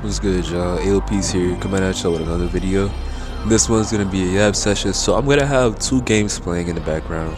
What's good, y'all? AOP's here, coming at y'all with another video. This one's gonna be a Yab session, so I'm gonna have two games playing in the background.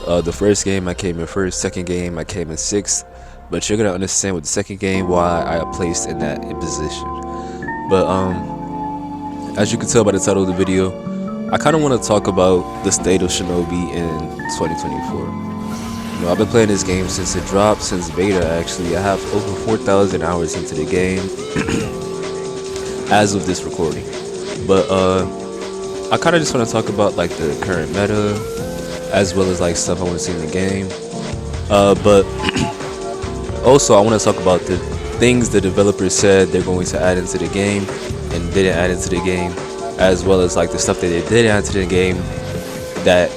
The first game I came in first, second game I came in sixth, but you're gonna understand with the second game why I placed in that position. But as you can tell by the title of the video, I kind of want to talk about the state of Shinobi in 2024. I've been playing this game since it dropped, since beta actually. I have over 4,000 hours into the game as of this recording. But I kind of just want to talk about like the current meta, as well as like stuff I want to see in the game. But also I want to talk about the things the developers said they're going to add into the game and didn't add into the game, as well as like the stuff that they did add to the game that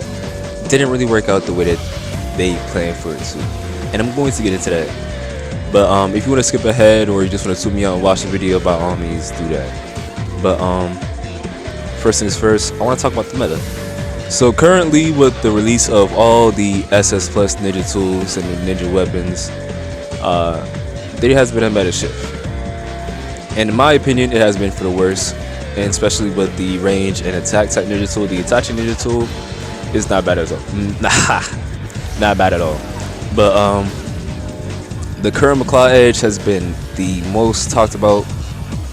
didn't really work out the way that they planned for it to, and I'm going to get into that. But if you want to skip ahead or you just want to tune me out and watch the video, by all means do that. But first things first, I want to talk about the meta. So currently, with the release of all the SS Plus ninja tools and the ninja weapons, there has been a meta shift, and in my opinion it has been for the worse. And especially with the range and attack type ninja tool, the Itachi ninja tool is not bad at all. Not bad at all. But the Kurama Claw Edge has been the most talked about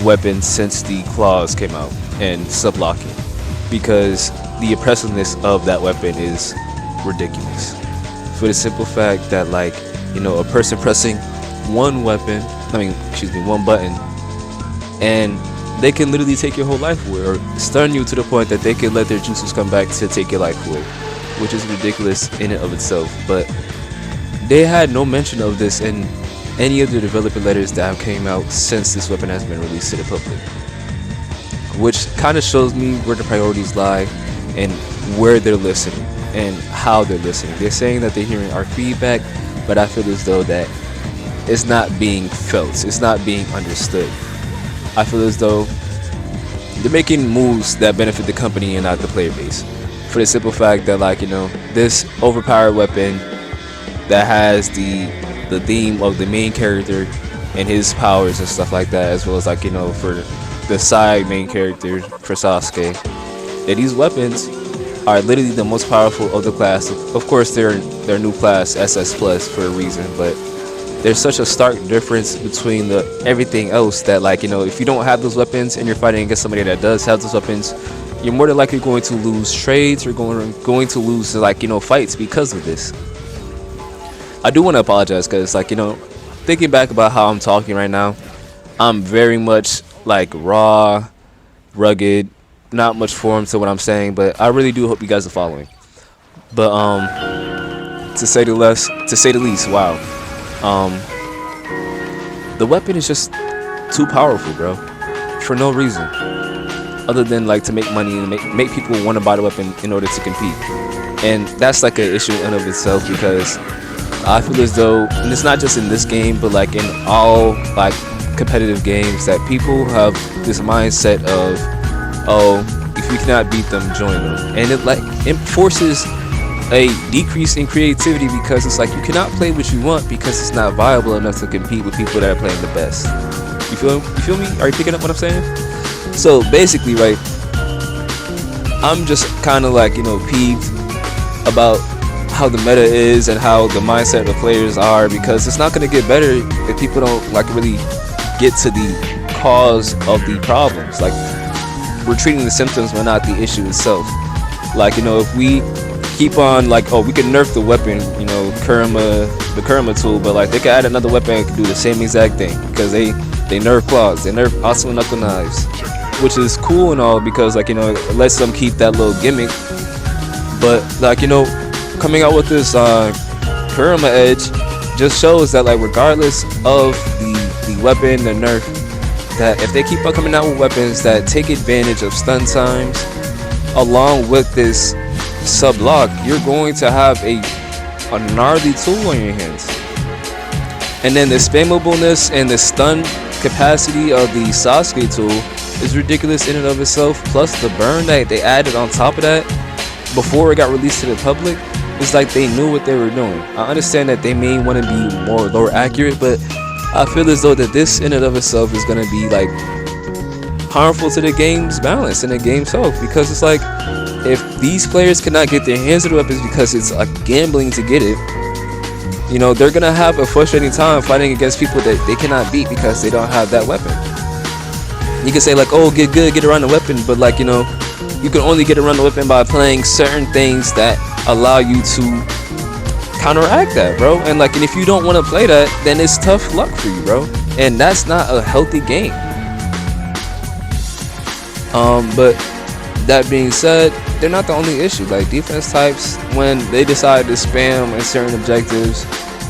weapon since the claws came out and sublocking, because the oppressiveness of that weapon is ridiculous, for the simple fact that, like, you know, a person pressing one button, and they can literally take your whole life away or stun you to the point that they can let their juices come back to take your life away, which is ridiculous in and of itself. But they had no mention of this in any of the developer letters that have came out since this weapon has been released to the public, which kind of shows me where the priorities lie and where they're listening and how they're listening. They're saying that they're hearing our feedback, but I feel as though that it's not being felt, it's not being understood. I feel as though they're making moves that benefit the company and not the player base, for the simple fact that, like, you know, this overpowered weapon that has the theme of the main character and his powers and stuff like that, as well as, like, you know, for the side main character for Sasuke, that these weapons are literally the most powerful of the class. Of course, they're new class SS Plus for a reason, but there's such a stark difference between everything else that, like, you know, if you don't have those weapons and you're fighting against somebody that does have those weapons, you're more than likely going to lose trades or going to lose, like, you know, fights because of this. I do want to apologize because, like, you know, thinking back about how I'm talking right now, I'm very much like raw, rugged, not much form to what I'm saying, but I really do hope you guys are following. But to say the least, wow. The weapon is just too powerful, bro, for no reason other than, like, to make money and make people want to buy the weapon in order to compete. And that's like an issue in and of itself, because I feel as though, and it's not just in this game, but like in all like competitive games, that people have this mindset of, oh, if you cannot beat them, join them, and it forces a decrease in creativity, because it's like you cannot play what you want because it's not viable enough to compete with people that are playing the best. You feel me? Are you picking up what I'm saying? So basically, right, I'm just kind of like, you know, peeved about how the meta is and how the mindset of the players are, because it's not going to get better if people don't, like, really get to the cause of the problems. Like, we're treating the symptoms but not the issue itself. Like, you know, if we keep on, like, oh, we can nerf the weapon, you know, the Kurama tool, but like they can add another weapon and can do the same exact thing, because they nerf claws, they nerf Asuma knuckle knives, which is cool and all, because, like, you know, it lets them keep that little gimmick. But, like, you know, coming out with this Kurama Edge just shows that, like, regardless of the weapon, the nerf, that if they keep on coming out with weapons that take advantage of stun times along with this sub-lock, you're going to have a gnarly tool on your hands. And then the spammableness and the stun capacity of the Sasuke tool is ridiculous in and of itself, plus the burn that they added on top of that before it got released to the public. It's like they knew what they were doing. I understand that they may want to be more lore accurate, but I feel as though that this in and of itself is gonna be like harmful to the game's balance and the game's health, because it's like if these players cannot get their hands on the weapons because it's a gambling to get it, you know, they're gonna have a frustrating time fighting against people that they cannot beat because they don't have that weapon. You can say like, oh, get good, get around the weapon, but like, you know, you can only get around the weapon by playing certain things that allow you to counteract that, bro. And like, and if you don't want to play that, then it's tough luck for you, bro. And that's not a healthy game. But that being said, they're not the only issue. Like defense types, when they decide to spam in certain objectives,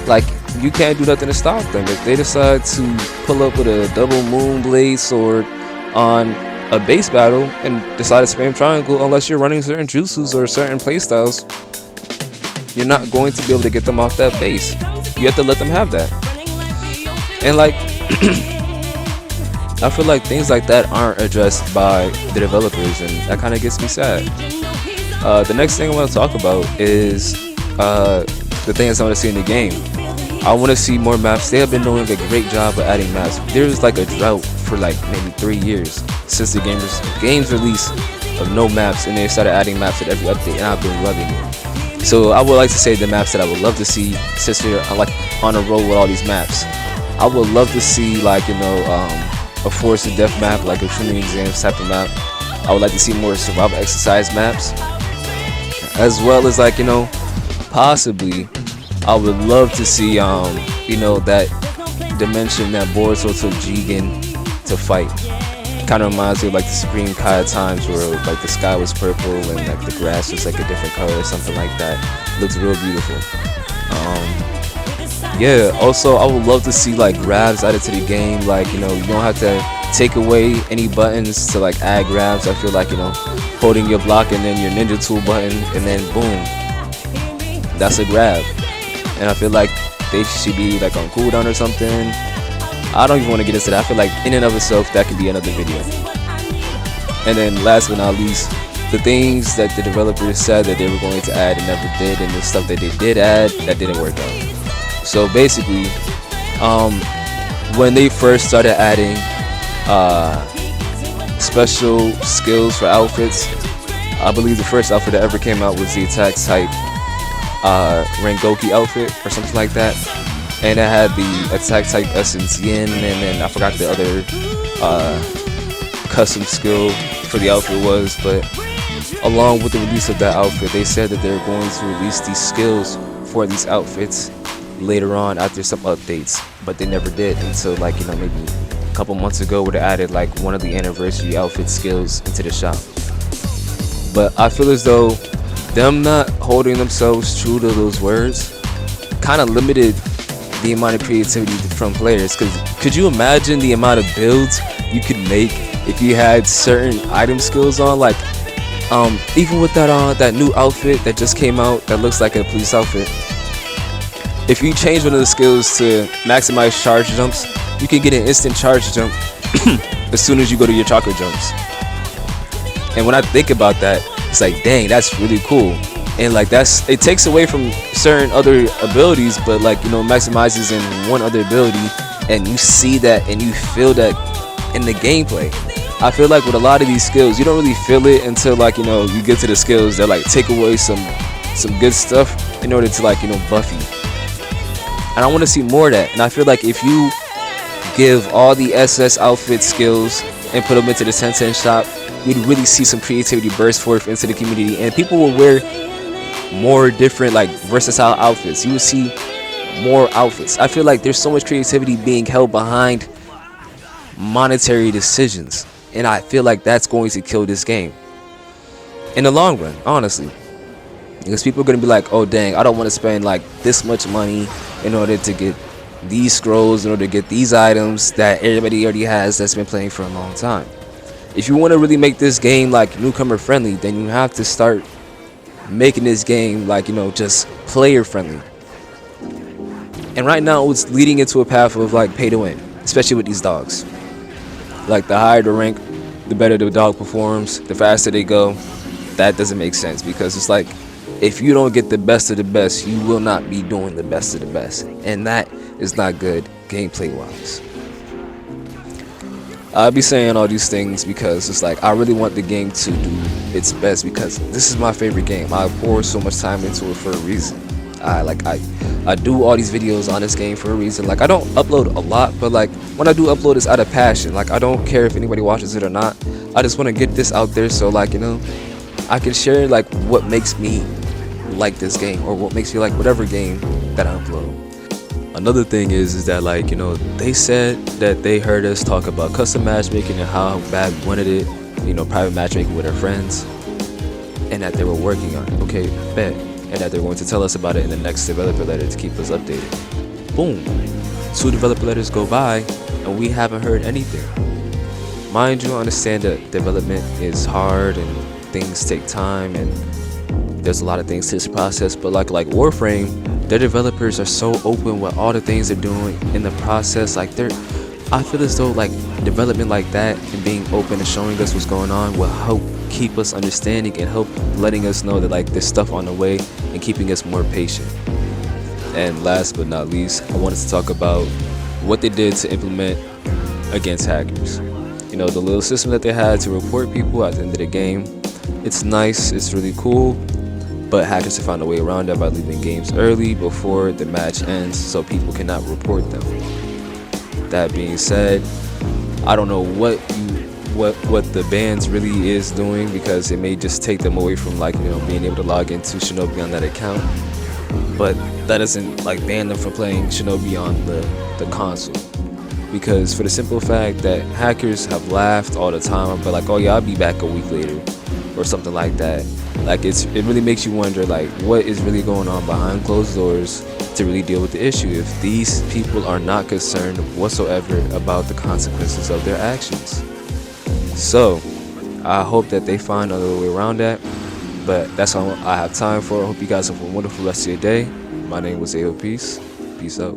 like you can't do nothing to stop them. If they decide to pull up with a double moon blade sword on a base battle and decide to spam triangle, unless you're running certain jutsus or certain playstyles, you're not going to be able to get them off that base. You have to let them have that. And like I feel like things like that aren't addressed by the developers, and that kind of gets me sad. The next thing I want to talk about is the things I want to see in the game. I want to see more maps. They have been doing a great job of adding maps. There's like a drought for like maybe 3 years since the game's release of no maps, and they started adding maps at every update, and I've been loving it. So I would like to say the maps that I would love to see, since we're like on a roll with all these maps. I would love to see, like, you know, a force to death map, like a shooting exams type of map. I would like to see more survival exercise maps, as well as, like, you know, possibly I would love to see you know, that dimension that Boruto took Jigen to fight. Kind of reminds me of like the Supreme Kai times, where like the sky was purple and like the grass was like a different color or something like that. Looks real beautiful. Yeah, also I would love to see like grabs added to the game. Like, you know, you don't have to take away any buttons to like add grabs. I feel like, you know, holding your block and then your ninja tool button, and then boom, that's a grab. And I feel like they should be like on cooldown or something. I don't even want to get into that. I feel like in and of itself that could be another video. And then last but not least, the things that the developers said that they were going to add and never did, and the stuff that they did add that didn't work out. So basically, when they first started adding special skills for outfits, I believe the first outfit that ever came out was the attack type Rengoku outfit or something like that, and it had the attack type Essence Yin, and then I forgot the other custom skill for the outfit was. But along with the release of that outfit, they said that they're going to release these skills for these outfits later on after some updates, but they never did until, like, you know, maybe a couple months ago, where they added like one of the anniversary outfit skills into the shop. But I feel as though them not holding themselves true to those words kind of limited the amount of creativity from players. Because could you imagine the amount of builds you could make if you had certain item skills on? Like, even with that new outfit that just came out that looks like a police outfit, if you change one of the skills to maximize charge jumps, you can get an instant charge jump as soon as you go to your chakra jumps. And when I think about that, it's like, dang, that's really cool. And like, it takes away from certain other abilities, but like, you know, maximizes in one other ability, and you see that and you feel that in the gameplay. I feel like with a lot of these skills, you don't really feel it until, like, you know, you get to the skills that like take away some good stuff in order to, like, you know, buff you. And I want to see more of that. And I feel like if you give all the SS outfit skills and put them into the Tencent shop, you'd really see some creativity burst forth into the community, and people will wear more different, like, versatile outfits. You will see more outfits. I feel like there's so much creativity being held behind monetary decisions, and I feel like that's going to kill this game in the long run, honestly. Because people are going to be like, oh dang, I don't want to spend like this much money in order to get these scrolls, in order to get these items that everybody already has that's been playing for a long time. If you want to really make this game like newcomer friendly, then you have to start making this game like, you know, just player friendly. And right now it's leading into a path of like pay to win, especially with these dogs. Like, the higher the rank, the better the dog performs, the faster they go. That doesn't make sense, because it's like, if you don't get the best of the best, you will not be doing the best of the best, and that is not good gameplay wise. I'll be saying all these things because it's like I really want the game to do its best, because this is my favorite game. I pour so much time into it for a reason. I do all these videos on this game for a reason. Like, I don't upload a lot, but like when I do upload, it's out of passion. Like, I don't care if anybody watches it or not. I just want to get this out there so, like, you know, I can share like what makes me like this game, or what makes me like whatever game that I upload. Another thing is that, like, you know, they said that they heard us talk about custom matchmaking and how bad we wanted it, you know, private matchmaking with our friends, and that they were working on it. Okay, bet. And that they're going to tell us about it in the next developer letter to keep us updated. Boom. 2 developer letters go by and we haven't heard anything. Mind you, I understand that development is hard and things take time and there's a lot of things to this process, but like Warframe, their developers are so open with all the things they're doing in the process. Like, I feel as though like development like that and being open and showing us what's going on will help keep us understanding and help letting us know that like there's stuff on the way and keeping us more patient. And last but not least, I wanted to talk about what they did to implement against hackers. You know, the little system that they had to report people at the end of the game. It's nice, it's really cool, but hackers have found a way around that by leaving games early before the match ends so people cannot report them. That being said, I don't know what the bans really is doing, because it may just take them away from, like, you know, being able to log into Shinobi on that account, but that doesn't like ban them from playing Shinobi on the console, because for the simple fact that hackers have laughed all the time but like, oh yeah, I'll be back a week later or something like that. Like, it really makes you wonder like what is really going on behind closed doors to really deal with the issue if these people are not concerned whatsoever about the consequences of their actions. So I hope that they find another way around that, but that's all I have time for. I hope you guys have a wonderful rest of your day. My name was AO Peace. Peace out.